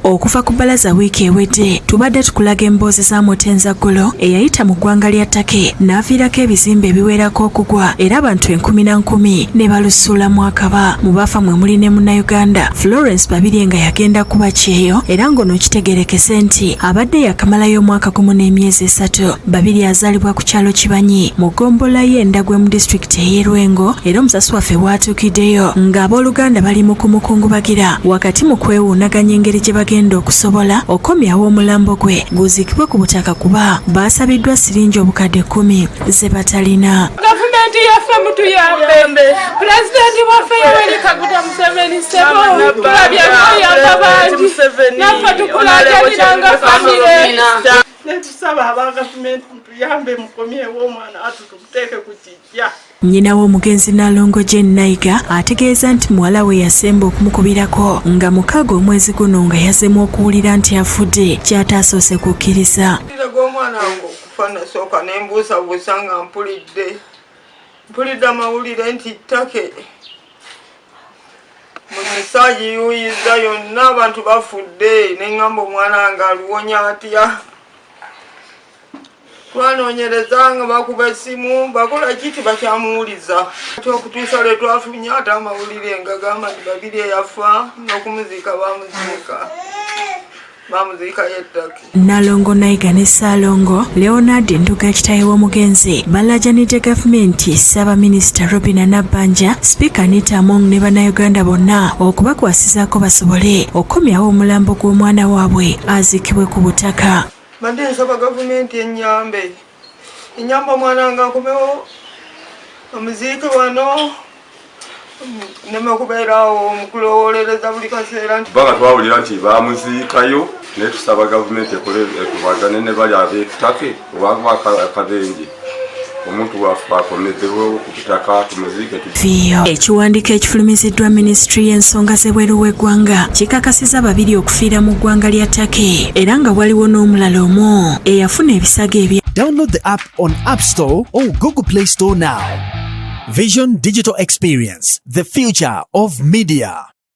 okuva ku bbalaza wiiki ewedde tubadde tukulaga emboozi za Mutenzaggulo eyayita mu ggwanga lya Take n'aviirako ebizimbe ebiwerako okugwa era abantu 10,000 ne balusuulamu akaba. Mu baafa mwe muli ne Munnayuganda Florence Babirye nga yagenda kuba kyeyo era ng'ono kitegerekese nti abadde yakamalayo omwaka gumu n'emyezi 3. Babirye azaalibwa ku kyalo Kibanyi mu ggombolola y'Endagwe mu disitulikiti ey'e Lwengo era omusasi waffe bw'atuukiddeyo ng'abooluganda bali mu kumukungubagira wakati mu kwewuunaganya engeri gye bagenda okusobola okomyawo omulambo gwe guziikibwe ku butaka kuba baasabiddwa siringi obukadde 10 ze batalina. Gavumenti yaffe mutuyambe. Pulezidenti waffe Yoweri Kaguta Museveni ssebo tulabye tuyamba bangi naffe tukulaajaniranga famire. Netusaba aba gavumenti mutuyambe mukomyewo omwana watu tumuteeke ku kijja. Nnyina w'omugenzi Nalongo Jane Naiga ategeeza nti muwala we yasemba okumukubirako nga mukaaga omwezi guno nga yazemu okuwulira nti afudde kyatasoose kukkiriza. Omwana wange okufa nasooka nembuusabuusa nga mpulidde amawulire nti Take mu kisaaji yuyiza yonna abantu bafudde neŋŋamba omwana wange aluwonya atya. Twanoonyereza nga bakuba essimu bakola kiti bakyamuwuliza okutuusa lwe twafunye ate amawulire nga gamba nti Babirye yafa n'okumuziika bamuziika yettake. Nalongo Naiga ne Ssalongo Leonard Nduga kitaawe w'omugenzi balaajanidde gavumenti Ssaabaminisita Robinah Nabbanja Sipiika Anita Among ne Bannayuganda bonna okubakwasizaako basobole okukomyawo omulambo gw'omwana waabwe aziikibwe ku butaka. Mbadde nsaba gavumenti ennyambe omwana wange akomewo omuziike wano neme okubeerawo mukulowoolereza buli kaseera nti banga twawulira nti bamuziikayo naye tusaba gavumenti ekubagane ne bali ab'Etake oba akabenje omuntu waffe akomezebwewo ku butaka tumuziike. Ekiwandiiko ekifulumiziddwa minisitule y'ensonga z'ebweru w'eggwanga kikakasizza Babirye okufiira mu ggwanga lya Take era nga waliwo n'omulala omu eyafuna ebisago ebya. Download the app on App Store or Google Play Store now. Vision Digital Experience, the future of media.